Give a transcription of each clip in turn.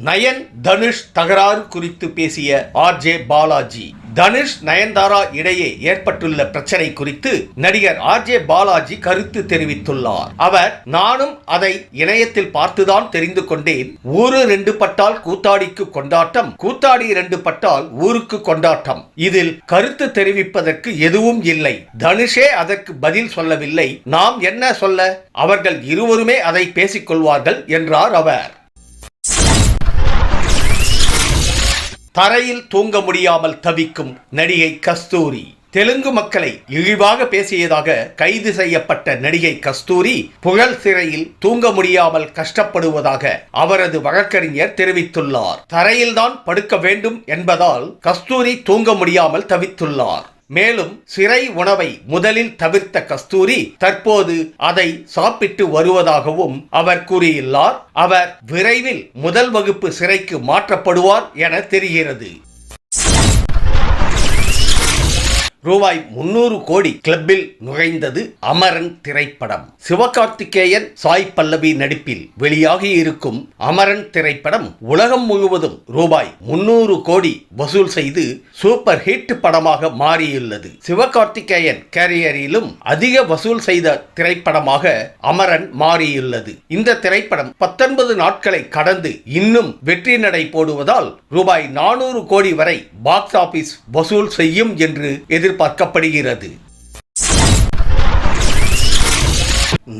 Nine Dhanush தகராறு குறித்து பேசிய ஆர்ஜே பாலாஜி. தனுஷ் நயன்தாரா இடையே ஏற்பட்டுள்ள பிரச்சனை குறித்து நடிகர் ஆர்ஜே பாலாஜி கருத்து தெரிவித்துள்ளார். அவர், நானும் அதை இணையத்தில் பார்த்துதான் தெரிந்து கொண்டேன். ஊரு ரெண்டு பட்டால் கூத்தாடிக்கு கொண்டாட்டம், கூத்தாடி ரெண்டு பட்டால் ஊருக்கு கொண்டாட்டம். இதில் கருத்து தெரிவிப்பதற்கு எதுவும் இல்லை. தனுஷே அதற்கு பதில் சொல்லவில்லை. நாம் என்ன சொல்ல? அவர்கள் இருவருமே அதை பேசிக் கொள்வார்கள் என்றார் அவர். தரையில் தூங்க முடியாமல் தவிக்கும் நடிகை கஸ்தூரி. தெலுங்கு மக்களை இழிவாக பேசியதாக கைது செய்யப்பட்ட நடிகை கஸ்தூரி புகழ் சிறையில் தூங்க முடியாமல் கஷ்டப்படுவதாக அவரது வழக்கறிஞர் தெரிவித்துள்ளார். தரையில்தான் படுக்க வேண்டும் என்பதால் கஸ்தூரி தூங்க முடியாமல் தவித்துள்ளார். மேலும் சிறை உணவை முதலில் தவிர்த்த கஸ்தூரி தற்போது அதை சாப்பிட்டு வருவதாகவும் அவர் கூறியுள்ளார். அவர் விரைவில் முதல் வகுப்பு சிறைக்கு மாற்றப்படுவார் என தெரிகிறது. ரூபாய் 300 கோடி கிளப்பில் நுழைந்தது அமரன் திரைப்படம். சிவகார்த்திகேயன், சாய் பல்லவி நடிப்பில் வெளியாகி இருக்கும் அமரன் திரைப்படம் உலகம் முழுவதும் ரூபாய் 300 கோடி வசூல் செய்து சூப்பர் ஹிட் படமாக மாறியுள்ளது. சிவகார்த்திகேயன் கேரியரிலும் அதிக வசூல் செய்த திரைப்படமாக அமரன் மாறியுள்ளது. இந்த திரைப்படம் 19 நாட்களை கடந்து இன்னும் வெற்றி நடை போடுவதால் ரூபாய் 400 கோடி வரை பாக்ஸ் ஆபீஸ் வசூல் செய்யும் என்று எதிர்பார்க்கப்படுகிறது.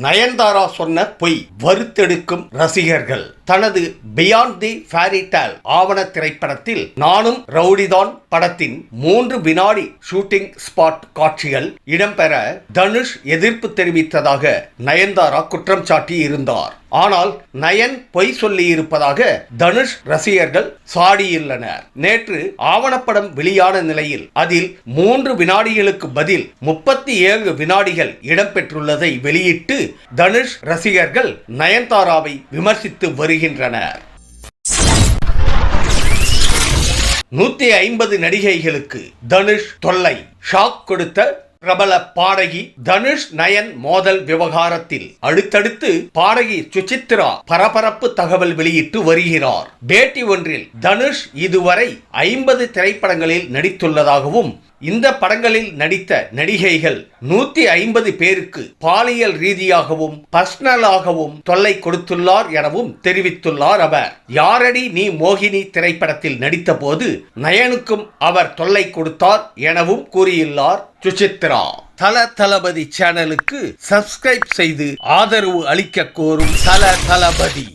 நயன்தாரா சொன்ன பொய் வறுத்தெடுக்கும் ரசிகர்கள். தனது பியாண்ட் தி ஃபேரி டேல் ஆவண திரைப்படத்தில் நானும் ரவுடிதான் படத்தின் 3 வினாடி ஷூட்டிங் ஸ்பாட் காட்சிகள் இடம்பெற தனுஷ் எதிர்ப்பு தெரிவித்ததாக நயன்தாரா குற்றம் சாட்டி இருந்தார். ஆனால் நயன் பொய் சொல்லி இருப்பதாக தனுஷ் ரசிகர்கள் சாடியுள்ளனர். நேற்று ஆவணப்படம் வெளியான நிலையில் அதில் 3 வினாடிகளுக்கு பதில் 37 வினாடிகள் இடம்பெற்றுள்ளதை வெளியிட்டு தனுஷ் ரசிகர்கள் நயன்தாராவை விமர்சித்து வருகின்றனர். 150 நடிகைகளுக்கு தனுஷ் தொல்லை. ஷாக் கொடுத்த பிரபல பாடகி. தனுஷ் நயன் மோதல் விவகாரத்தில் அடுத்தடுத்து பாடகி சுசித்ரா பரபரப்பு தகவல் வெளியிட்டு வருகிறார். பேட்டி ஒன்றில் தனுஷ் இதுவரை 50 திரைப்படங்களில் நடித்துள்ளதாகவும் இந்த படங்களில் நடித்த நடிகைகள் 150 பேருக்கு பாலியல் ரீதியாகவும் பர்சனலாகவும் தொல்லை கொடுத்துள்ளார் எனவும் தெரிவித்துள்ளார் அவர். யாரடி நீ மோகினி திரைப்படத்தில் நடித்த போது நயனுக்கும் அவர் தொல்லை கொடுத்தார் எனவும் கூறியுள்ளார் சுசித்ரா. தளபதி சேனலுக்கு சப்ஸ்கிரைப் செய்து ஆதரவு அளிக்க கோரும் தளபதி.